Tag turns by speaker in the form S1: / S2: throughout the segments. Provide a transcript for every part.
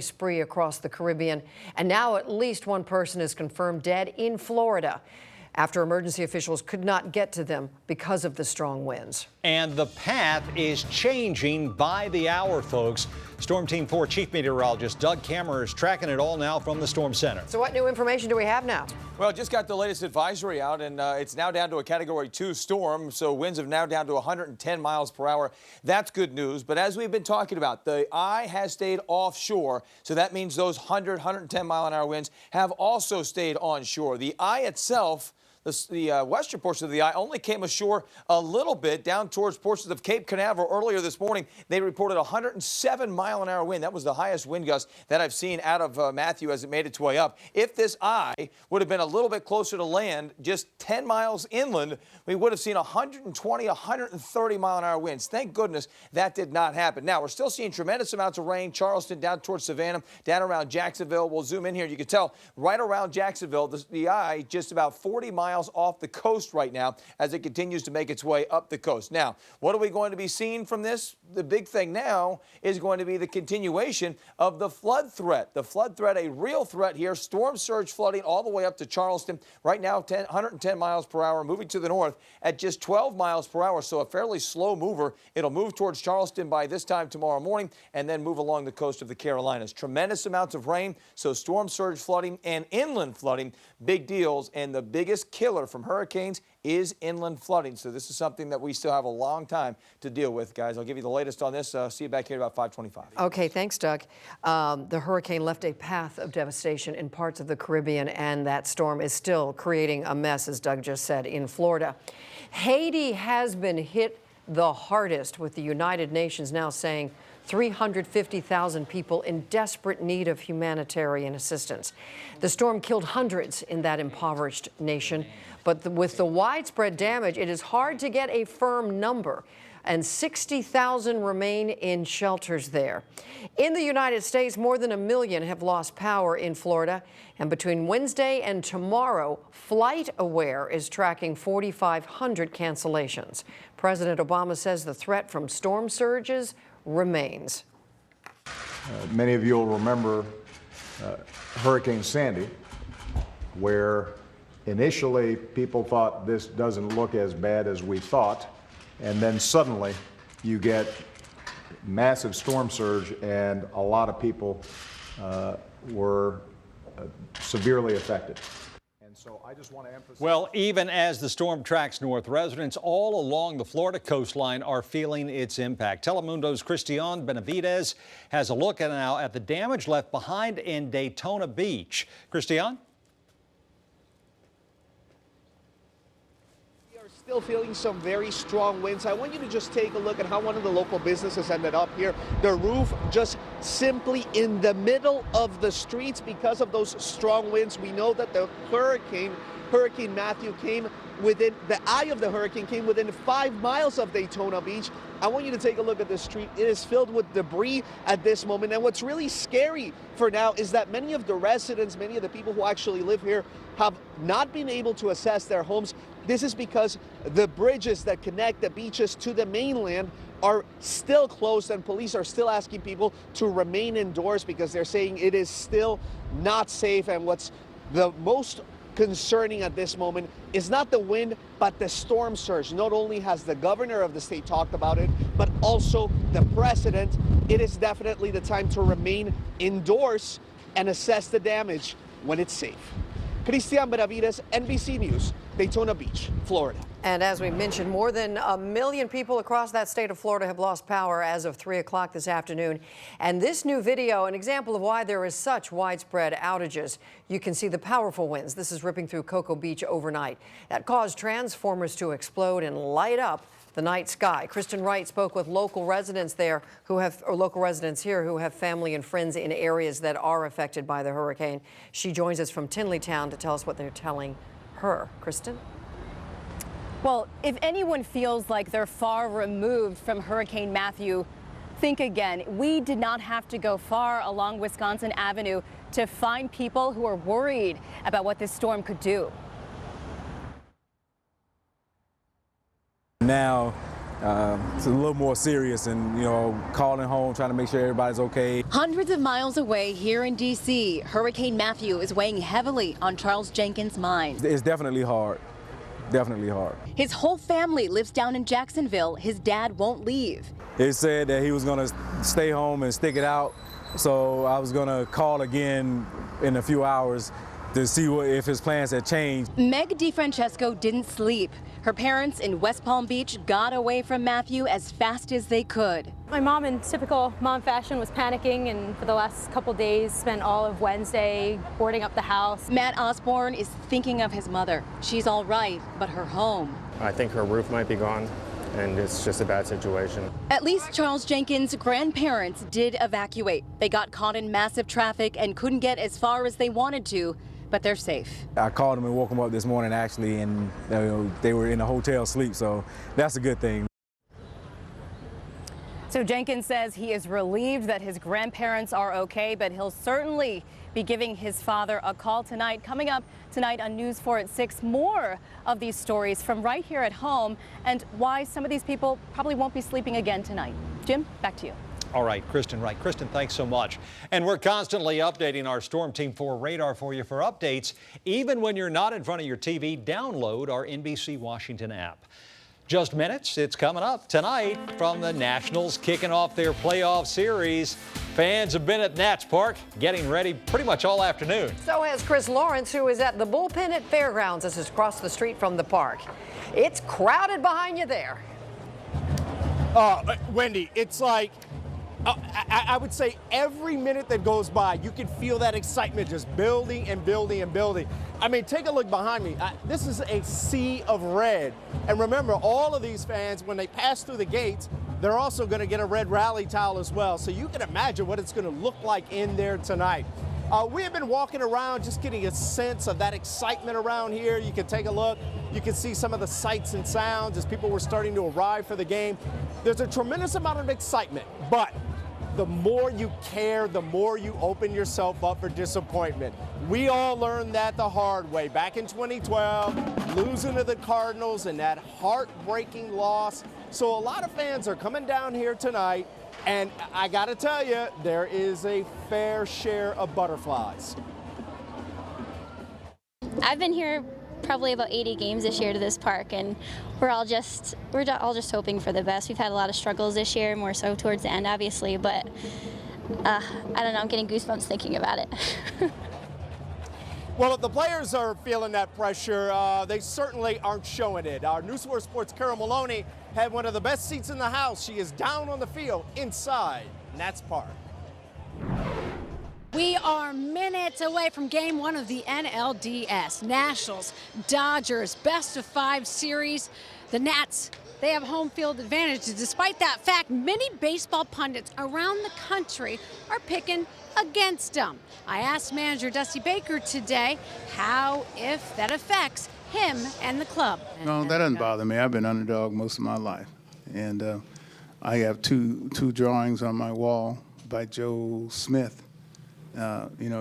S1: spree across the Caribbean, and now at least one person is confirmed dead in Florida after emergency officials could not get to them because of the strong winds.
S2: And the path is changing by the hour, folks. Storm Team 4 Chief Meteorologist Doug Kammerer is tracking it all now from the Storm Center.
S1: So what new information do we have now?
S3: Well, just got the latest advisory out, and it's now down to a Category 2 storm, so winds have now down to 110 miles per hour. That's good news, but as we've been talking about, the eye has stayed offshore, so that means those 110 mile an hour winds have also stayed onshore. The eye itself, the western portion of the eye, only came ashore a little bit down towards portions of Cape Canaveral earlier this morning. They reported 107 mile an hour wind. That was the highest wind gust that I've seen out of Matthew as it made its way up. If this eye would have been a little bit closer to land, just 10 miles inland, we would have seen 120, 130 mile an hour winds. Thank goodness that did not happen. Now, we're still seeing tremendous amounts of rain. Charleston down towards Savannah, down around Jacksonville. We'll zoom in here. You can tell right around Jacksonville, the eye just about 40 miles off the coast right now as it continues to make its way up the coast. Now, what are we going to be seeing from this? The big thing now is going to be the continuation of the flood threat. The flood threat, a real threat here. Storm surge flooding all the way up to Charleston. Right now, 110 miles per hour, moving to the north at just 12 miles per hour, so a fairly slow mover. It'll move towards Charleston by this time tomorrow morning and then move along the coast of the Carolinas. Tremendous amounts of rain, so storm surge flooding and inland flooding, big deals, and the biggest killer from hurricanes is inland flooding. So this is something that we still have a long time to deal with, guys. I'll give you the latest on this. See you back here at about 5:25.
S1: Okay, thanks, Doug. The hurricane left a path of devastation in parts of the Caribbean, and that storm is still creating a mess, as Doug just said, in Florida. Haiti has been hit the hardest, with the United Nations now saying 350,000 people in desperate need of humanitarian assistance. The storm killed hundreds in that impoverished nation, but with the widespread damage, it is hard to get a firm number, and 60,000 remain in shelters there. In the United States, more than 1 million have lost power in Florida, and between Wednesday and tomorrow, FlightAware is tracking 4,500 cancellations. President Obama says the threat from storm surges remains.
S4: Many of you will remember Hurricane Sandy, where initially people thought this doesn't look as bad as we thought, and then suddenly you get massive storm surge and a lot of people were severely affected. So I just want to emphasize.
S2: Well, even as the storm tracks north, residents all along the Florida coastline are feeling its impact. Telemundo's Christian Benavidez has a look now at the damage left behind in Daytona Beach. Christian?
S5: Still feeling some very strong winds. I want you to just take a look at how one of the local businesses ended up here. The roof just simply in the middle of the streets because of those strong winds. We know that the Hurricane Matthew came within, the eye of the hurricane came within 5 miles of Daytona Beach. I want you to take a look at the street. It is filled with debris at this moment. And what's really scary for now is that many of the residents, many of the people who actually live here have not been able to assess their homes. This is because the bridges that connect the beaches to the mainland are still closed, and police are still asking people to remain indoors because they're saying it is still not safe. And what's the most concerning at this moment is not the wind, but the storm surge. Not only has the governor of the state talked about it, but also the president. It is definitely the time to remain indoors and assess the damage when it's safe. Christian Benavidez, NBC News, Daytona Beach, Florida.
S1: And as we mentioned, more than 1 million people across that state of Florida have lost power as of 3 o'clock this afternoon. And this new video, an example of why there is such widespread outages. You can see the powerful winds. This is ripping through Cocoa Beach overnight. That caused transformers to explode and light up the night sky. Kristen Wright spoke with local residents there local residents here who have family and friends in areas that are affected by the hurricane. She joins us from Tinleytown to tell us what they're telling her. Kristen?
S6: Well, if anyone feels like they're far removed from Hurricane Matthew, think again. We did not have to go far along Wisconsin Avenue to find people who are worried about what this storm could do.
S7: Now it's a little more serious and, calling home, trying to make sure everybody's okay.
S6: Hundreds of miles away here in D.C., Hurricane Matthew is weighing heavily on Charles Jenkins' mind.
S7: It's definitely hard. Definitely hard.
S6: His whole family lives down in Jacksonville. His dad won't leave.
S7: It said that he was going to stay home and stick it out, so I was going to call again in a few hours to see if his plans had changed.
S6: Meg DeFrancesco didn't sleep. Her parents in West Palm Beach got away from Matthew as fast as they could.
S8: My mom, in typical mom fashion, was panicking, and for the last couple days spent all of Wednesday boarding up the house.
S6: Matt Osborne is thinking of his mother. She's all right, but her home.
S9: I think her roof might be gone, and it's just a bad situation.
S6: At least Charles Jenkins' grandparents did evacuate. They got caught in massive traffic and couldn't get as far as they wanted to, but they're safe.
S7: I called them and woke them up this morning, actually, and they were in a hotel sleep, so that's a good thing.
S6: So Jenkins says he is relieved that his grandparents are okay, but he'll certainly be giving his father a call tonight. Coming up tonight on News 4 at 6, more of these stories from right here at home and why some of these people probably won't be sleeping again tonight. Jim, back to you.
S2: All right, Kristen Wright. Kristen, thanks so much. And we're constantly updating our Storm Team 4 radar for you for updates. Even when you're not in front of your TV, download our NBC Washington app. Just minutes, it's coming up tonight from the Nationals kicking off their playoff series. Fans have been at Nats Park getting ready pretty much all afternoon.
S1: So has Chris Lawrence, who is at the bullpen at Fairgrounds. This is across the street from the park. It's crowded behind you there.
S10: Wendy, it's like, I would say every minute that goes by, you can feel that excitement just building and building and building. I mean, take a look behind me. This is a sea of red. And remember, all of these fans, when they pass through the gates, they're also going to get a red rally towel as well. So you can imagine what it's going to look like in there tonight. We have been walking around just getting a sense of that excitement around here. You can take a look. You can see some of the sights and sounds as people were starting to arrive for the game. There's a tremendous amount of excitement, but the more you care, the more you open yourself up for disappointment. We all learned that the hard way back in 2012, losing to the Cardinals and that heartbreaking loss. So a lot of fans are coming down here tonight, and I gotta tell you, there is a fair share of butterflies.
S11: I've been here probably about 80 games this year to this park, and we're all just hoping for the best. We've had a lot of struggles this year, more so towards the end, obviously, but I don't know, I'm getting goosebumps thinking about it.
S10: Well, if the players are feeling that pressure, they certainly aren't showing it. Our News 4 Sports' Carol Maloney had one of the best seats in the house. She is down on the field inside Nats Park.
S12: We are minutes away from game one of the NLDS. Nationals, Dodgers, best of 5 series. The Nats, they have home field advantage. Despite that fact, many baseball pundits around the country are picking against them. I asked manager Dusty Baker today how, if that affects him and the club.
S13: No, that doesn't bother me. I've been underdog most of my life. And I have two drawings on my wall by Joe Smith.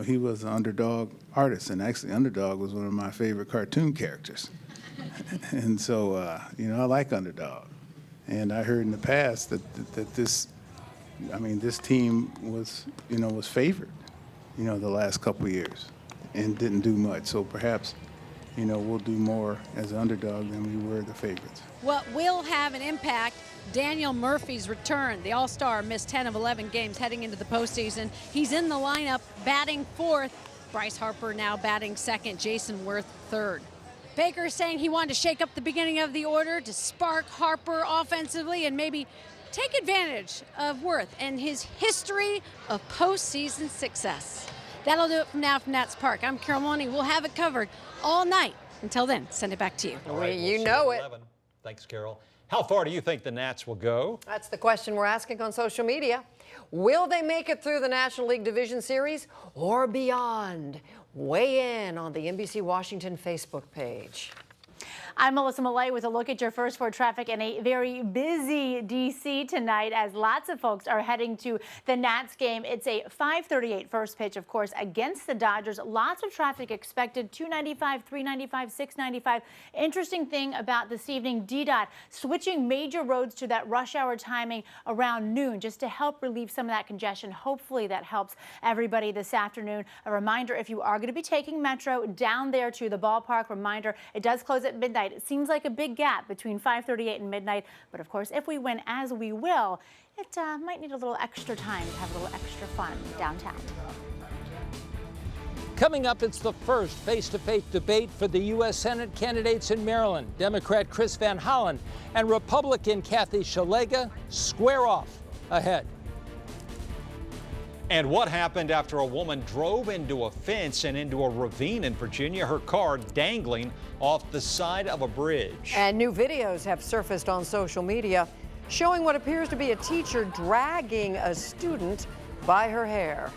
S13: He was an underdog artist, and actually Underdog was one of my favorite cartoon characters. And so, I like Underdog. And I heard in the past that this team was favored, the last couple of years and didn't do much. So perhaps, we'll do more as an underdog than we were the favorites.
S12: What will have an impact, Daniel Murphy's return. The All-Star missed 10 of 11 games heading into the postseason. He's in the lineup batting 4th. Bryce Harper now batting 2nd. Jason Worth 3rd. Baker saying he wanted to shake up the beginning of the order to spark Harper offensively and maybe take advantage of Worth and his history of postseason success. That'll do it from now from Nats Park. I'm Carol Maloney. We'll have it covered all night. Until then, send it back to you.
S2: All right,
S1: You know it.
S2: Thanks, Carol. How far do you think the Nats will go?
S1: That's the question we're asking on social media. Will they make it through the National League Division Series or beyond? Weigh in on the NBC Washington Facebook page.
S14: I'm Melissa Millay with a look at your first 4 traffic and a very busy D.C. tonight as lots of folks are heading to the Nats game. It's a 5:38 first pitch, of course, against the Dodgers. Lots of traffic expected, 295, 395, 695. Interesting thing about this evening, DDOT switching major roads to that rush hour timing around noon just to help relieve some of that congestion. Hopefully that helps everybody this afternoon. A reminder, if you are going to be taking Metro down there to the ballpark, reminder, it does close at midnight. It seems like a big gap between 5:38 and midnight, but of course, if we win, as we will, it might need a little extra time to have a little extra fun downtown.
S15: Coming up, it's the first face-to-face debate for the U.S. Senate candidates in Maryland. Democrat Chris Van Hollen and Republican Kathy Szeliga square off ahead.
S2: And what happened after a woman drove into a fence and into a ravine in Virginia, her car dangling off the side of a bridge.
S1: And new videos have surfaced on social media showing what appears to be a teacher dragging a student by her hair.